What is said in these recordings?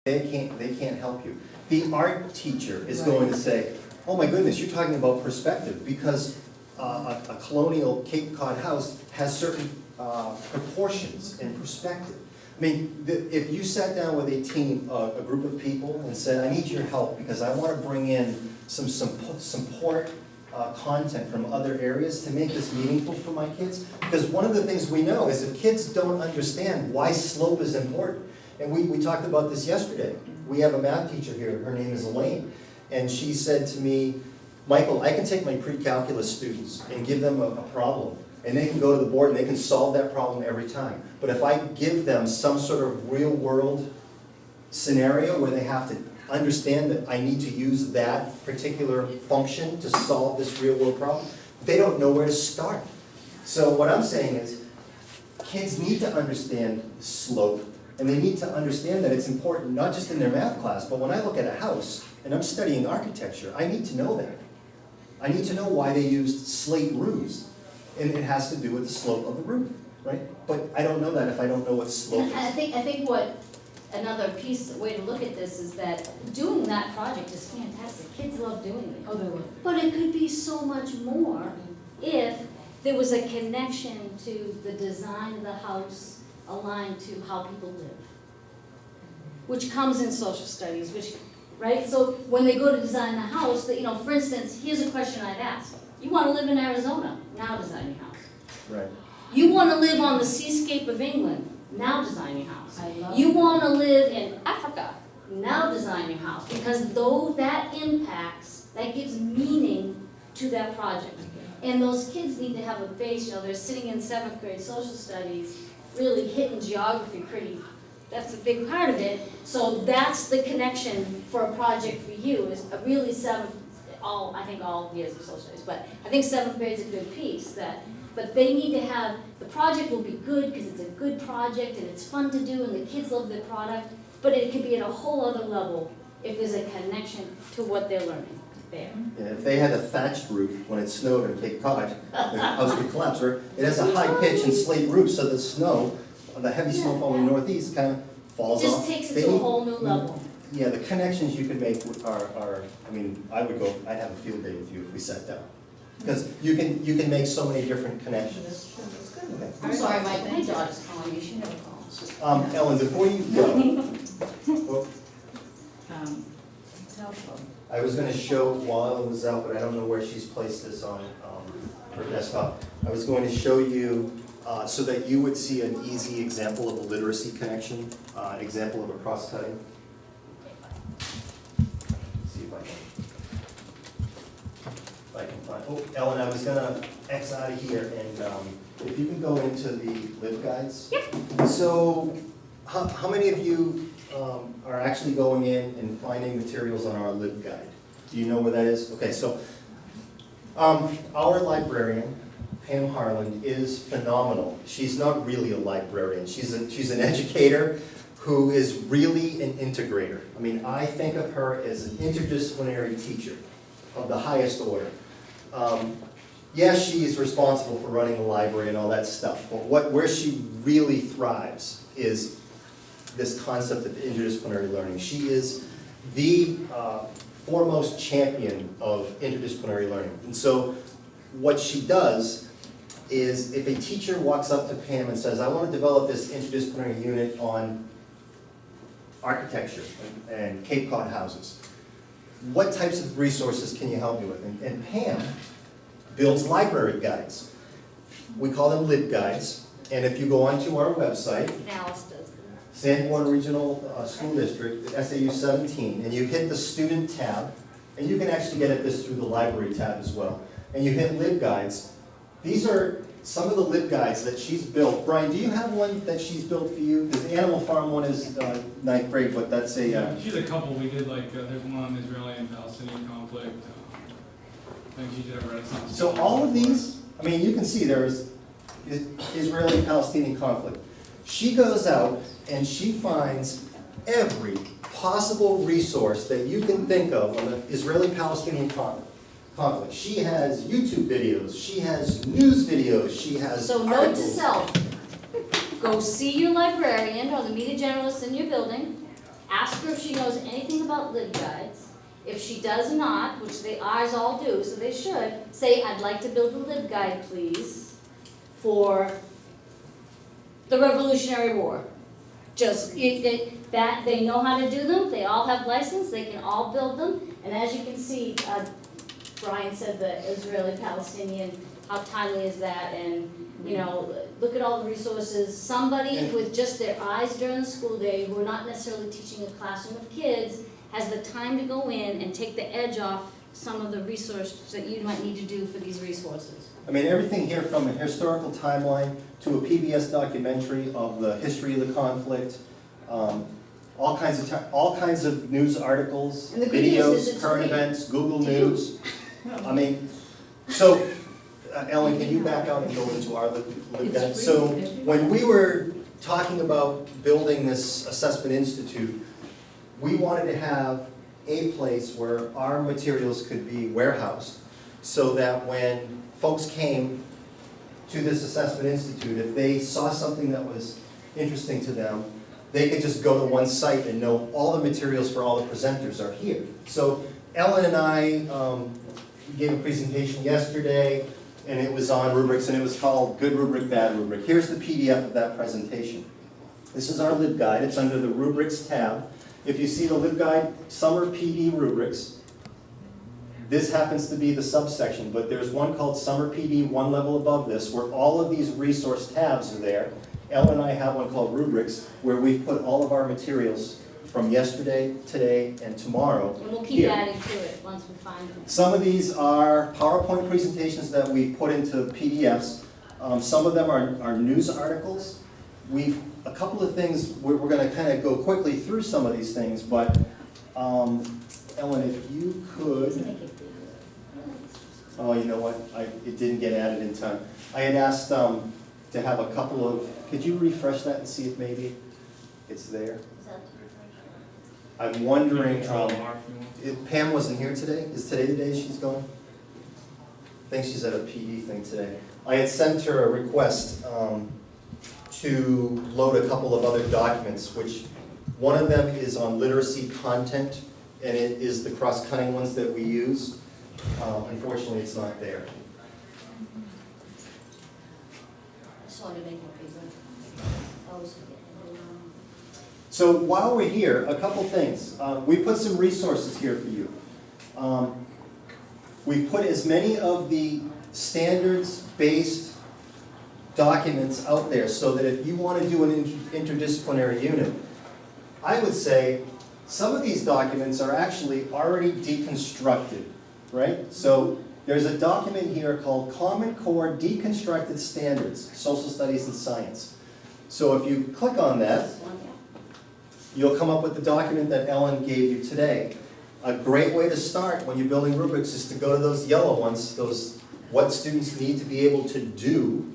They can't help you. The art teacher is going to say, oh my goodness, you're talking about perspective, because a colonial Cape Cod house has certain proportions and perspective. I mean, if you sat down with a team, a group of people, and said, I need your help because I want to bring in some support content from other areas to make this meaningful for my kids. Because one of the things we know is if kids don't understand why slope is important, and we talked about this yesterday. We have a math teacher here, her name is Elaine, and she said to me, Michael, I can take my pre-calculus students and give them a problem, and they can go to the board and they can solve that problem every time. But if I give them some sort of real-world scenario where they have to understand that I need to use that particular function to solve this real-world problem, they don't know where to start. So what I'm saying is, kids need to understand slope, and they need to understand that it's important, not just in their math class, but when I look at a house and I'm studying architecture, I need to know that. I need to know why they used slate roofs, and it has to do with the slope of the roof, right? But I don't know that if I don't know what slope is. I think what another way to look at this is that doing that project is fantastic. Kids love doing it. Oh, they will. But it could be so much more if there was a connection to the design of the house aligned to how people live, which comes in social studies, right? So when they go to design the house, for instance, here's a question I'd ask. You want to live in Arizona? Now design your house. Right. You want to live on the seascape of England? Now design your house. You it. want to live in Africa? Now design your house. Because though that impacts, that gives meaning to that project. And those kids need to have a base, they're sitting in 7th grade social studies, really hitting geography pretty, that's a big part of it. So that's the connection for a project for you, is a really I think all years of social studies, but I think 7th grade's a good piece. But they need to have, the project will be good because it's a good project and it's fun to do and the kids love the product, but it could be at a whole other level if there's a connection to what they're learning there. Yeah, if they had a thatched roof when it snowed in Cape Cod, the house would collapse. Or it has a high pitch and slate roof, so the snow, the heavy snowfall in the northeast kind of falls It off. just takes it to a whole new level. Yeah, the connections you could make are, I mean, I'd have a field day with you if we sat down. Because you can make so many different connections. Okay. I'm sorry, my daughter's calling me, she never calls. Ellen, before you go, Telephone. I was going to show while Ellen was out, but I don't know where she's placed this on her desktop. I was going to show you so that you would see an easy example of a literacy connection, example of a cross-cutting. See if I can find. Oh, Ellen, I was going to X out of here, and if you can go into the LibGuides. Yep. So, how many of you are actually going in and finding materials on our LibGuide? Do you know where that is? Okay, so our librarian, Pam Harland, is phenomenal. She's not really a librarian. She's an educator who is really an integrator. I mean, I think of her as an interdisciplinary teacher of the highest order. Yes, she is responsible for running the library and all that stuff, but where she really thrives is this concept of interdisciplinary learning. She is the foremost champion of interdisciplinary learning. And so what she does is if a teacher walks up to Pam and says, I want to develop this interdisciplinary unit on architecture and Cape Cod houses, what types of resources can you help me with? And Pam builds library guides. We call them LibGuides. And if you go onto our website, Alice does. San Juan Regional School District, SAU 17, and you hit the student tab, and you can actually get at this through the library tab as well. And you hit LibGuides. These are some of the LibGuides that she's built. Brian, do you have one that she's built for you? Because the Animal Farm one is 9th grade, but that's a... She's a couple. We did there's one on Israeli and Palestinian conflict. I think she did a Renaissance. So all of these, I mean, you can see there's Israeli-Palestinian conflict. She goes out and she finds every possible resource that you can think of on the Israeli-Palestinian conflict. She has YouTube videos, she has news videos, she has So note to articles. self, go see your librarian or the media generalist in your building, ask her if she knows anything about LibGuides. If she does not, which they ours all do, so they should, say, I'd like to build a LibGuide, please, for the Revolutionary War. Just, they know how to do them, they all have license, they can all build them, and as you can see, Brian said the Israeli-Palestinian, how timely is that, and, you know, look at all the resources. Somebody with just their eyes during the school day, who are not necessarily teaching a classroom of kids, has the time to go in and take the edge off some of the resources that you might need to do for these resources. I mean, everything here from a historical timeline to a PBS documentary of the history of the conflict, all kinds of news articles, And the good news is videos, it's current free. events, Google News. I mean, so, Ellen, can you back out and go into our LibGuide? So, when we were talking about building this assessment institute, we wanted to have a place where our materials could be warehoused, so that when folks came to this assessment institute, if they saw something that was interesting to them, they could just go to one site and know all the materials for all the presenters are here. So Ellen and I gave a presentation yesterday, and it was on rubrics, and it was called Good Rubric, Bad Rubric. Here's the PDF of that presentation. This is our LibGuide. It's under the Rubrics tab. If you see the LibGuide Summer PD Rubrics, this happens to be the subsection, but there's one called Summer PD, one level above this, where all of these resource tabs are there. Ellen and I have one called Rubrics, where we've put all of our materials from yesterday, today, and tomorrow. And we'll keep here. adding to it once we find them. Some of these are PowerPoint presentations that we put into PDFs. Some of them are news articles. A couple of things, we're going to kind of go quickly through some of these things, but Ellen, if you could, oh, you know what, it didn't get added in time. I had asked to have a couple of, could you refresh that and see if maybe it's there? I'm wondering, if Pam wasn't here today. Is today the day she's going? I think she's at a PD thing today. I had sent her a request to load a couple of other documents, which one of them is on literacy content, and it is the cross-cutting ones that we use. Unfortunately, it's not there. I just wanted to make it bigger. I always forget. So while we're here, a couple things. We put some resources here for you. We've put as many of the standards-based documents out there so that if you want to do an interdisciplinary unit, I would say some of these documents are actually already deconstructed, right? So there's a document here called Common Core Deconstructed Standards, Social Studies and Science. So if you click on that, you'll come up with the document that Ellen gave you today. A great way to start when you're building rubrics is to go to those yellow ones, those what students need to be able to do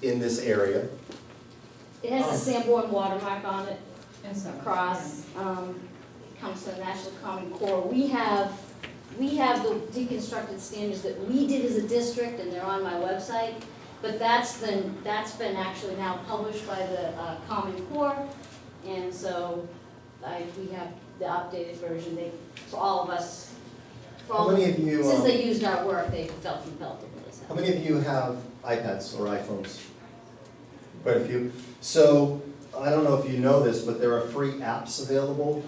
in this area. It has a Sanborn watermark on it across, comes to the National Common Core. We have the deconstructed standards that we did as a district, and they're on my website, but that's been actually now published by the Common Core, and so we have the updated version. For all of us, How many of you, since they used our work, they felt compelled to release it. how many of you have iPads or iPhones? Quite a few. So I don't know if you know this, but there are free apps available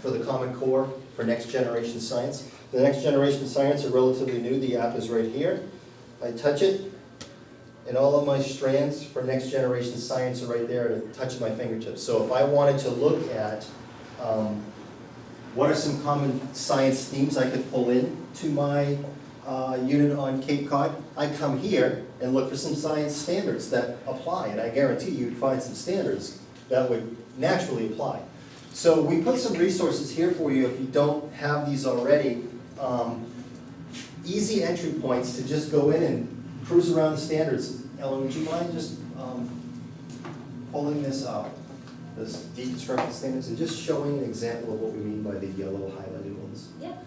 for the Common Core for Next Generation Science. The Next Generation Science are relatively new. The app is right here. I touch it, and all of my strands for Next Generation Science are right there at the touch of my fingertips. So if I wanted to look at what are some common science themes I could pull in to my unit on Cape Cod, I'd come here and look for some science standards that apply, and I guarantee you'd find some standards that would naturally apply. So we put some resources here for you if you don't have these already. Easy entry points to just go in and cruise around the standards. Ellen, would you mind just pulling this out, this deconstructed standards, and just showing an example of what we mean by the yellow highlighted ones? Yep.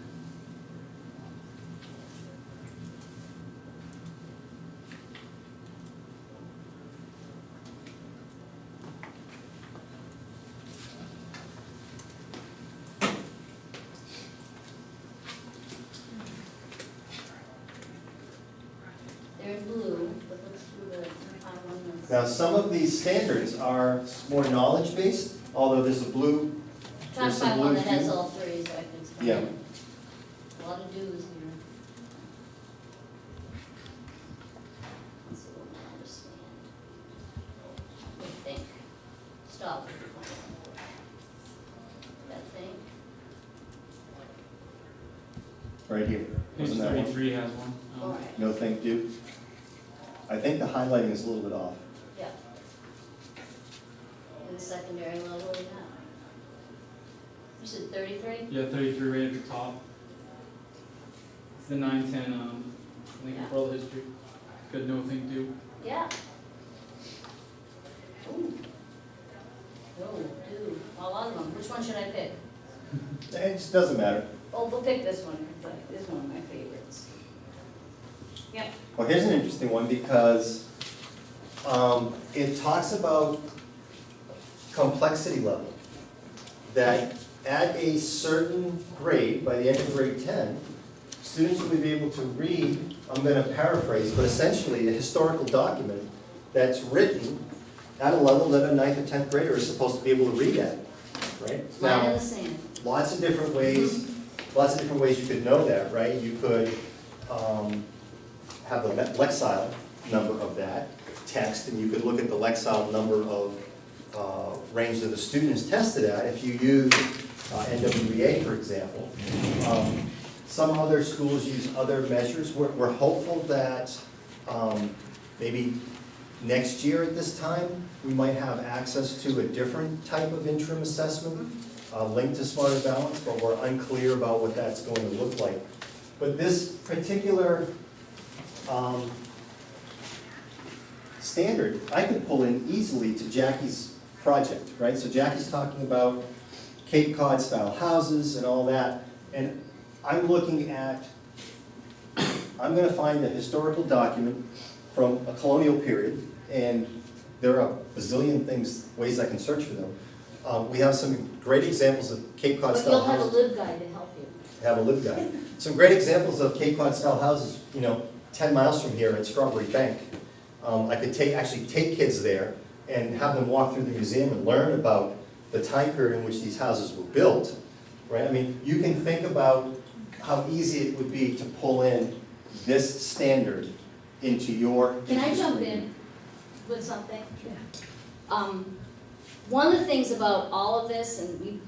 Now, some of these standards are more knowledge-based, although there's a blue, Trying to there's some find one blue that has too. all three, so I can explain. Yeah. A lot of do's here. Let's see what I understand. I think. Stop. That thing. Right here. Page Wasn't that one? 33 has one. All right. No thank you. I think the highlighting is a little bit off. Yeah. In the secondary level, yeah. You said 33? Yeah, 33 right at the top. It's the 910 Lincoln Yeah. World History. Good no thing to. Yeah. Ooh. Oh, dude, a lot of them. Which one should I pick? It just doesn't matter. Oh, we'll pick this one, because this is one of my favorites. Yep. Well, here's an interesting one because it talks about complexity level. That at a certain grade, by the end of grade 10, students will be able to read, I'm going to paraphrase, but essentially a historical document that's written at a level that a 9th or 10th grader is supposed to be able to read at, right? Line in Now, the sand. lots of different ways you could know that, right? You could have the Lexile number of that text, and you could look at the Lexile number of range that the student is tested at if you use NWEA, for example. Some other schools use other measures. We're hopeful that maybe next year at this time, we might have access to a different type of interim assessment linked to Smarter Balance, but we're unclear about what that's going to look like. But this particular standard, I could pull in easily to Jackie's project, right? So Jackie's talking about Cape Cod style houses and all that, and I'm looking at, I'm gonna find a historical document from a colonial period, and there are a bazillion ways I can search for them. We have some great examples of Cape Cod But style you'll have a houses. lib guide to help you. Have a live guide. Some great examples of Cape Cod style houses, 10 miles from here at Strawberry Bank. I could actually take kids there and have them walk through the museum and learn about the time period in which these houses were built, right? I mean, you can think about how easy it would be to pull in this standard into your. Can I jump in with something? One of the things about all of this, and we,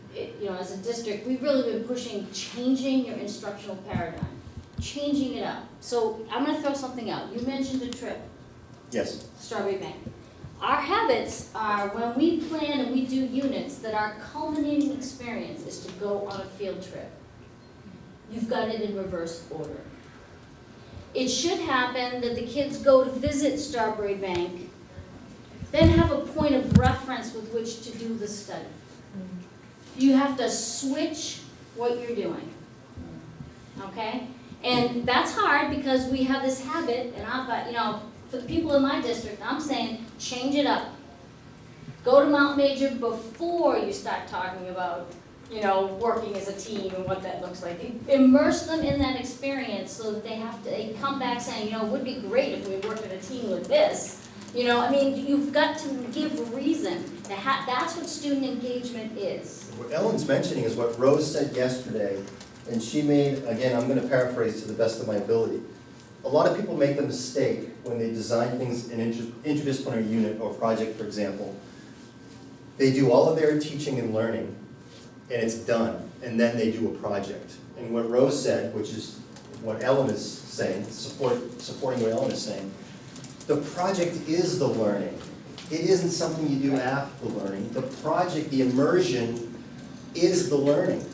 as a district, we've really been pushing changing your instructional paradigm, changing it up. So I'm gonna throw something out. You mentioned a trip, Yes. Strawberry Bank. Our habits are when we plan and we do units, that our culminating experience is to go on a field trip. You've got it in reverse order. It should happen that the kids go to visit Strawberry Bank, then have a point of reference with which to do the study. You have to switch what you're doing, okay? And that's hard because we have this habit, and for the people in my district, I'm saying, change it up. Go to Mount Major before you start talking about, working as a team and what that looks like. Immerse them in that experience so that they come back saying, it would be great if we worked in a team with this. You've got to give reason. That's what student engagement is. What Ellen's mentioning is what Rose said yesterday, and she made, again, I'm gonna paraphrase to the best of my ability. A lot of people make the mistake when they design things in interdisciplinary unit or project, for example. They do all of their teaching and learning, and it's done, and then they do a project. And what Rose said, which is what Ellen is saying, supporting what Ellen is saying, the project is the learning. It isn't something you do after the learning. The project, the immersion, is the learning.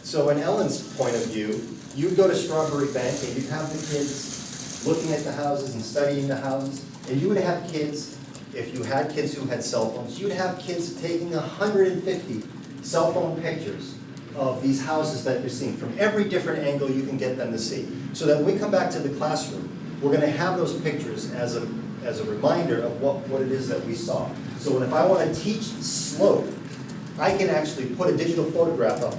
So in Ellen's point of view, you'd go to Strawberry Bank and you'd have the kids looking at the houses and studying the houses, and you would have kids, if you had kids who had cell phones, you'd have kids taking 150 cell phone pictures of these houses that you're seeing from every different angle you can get them to see. So that when we come back to the classroom, we're going to have those pictures as a reminder of what it is that we saw. So if I want to teach slope, I can actually put a digital photograph up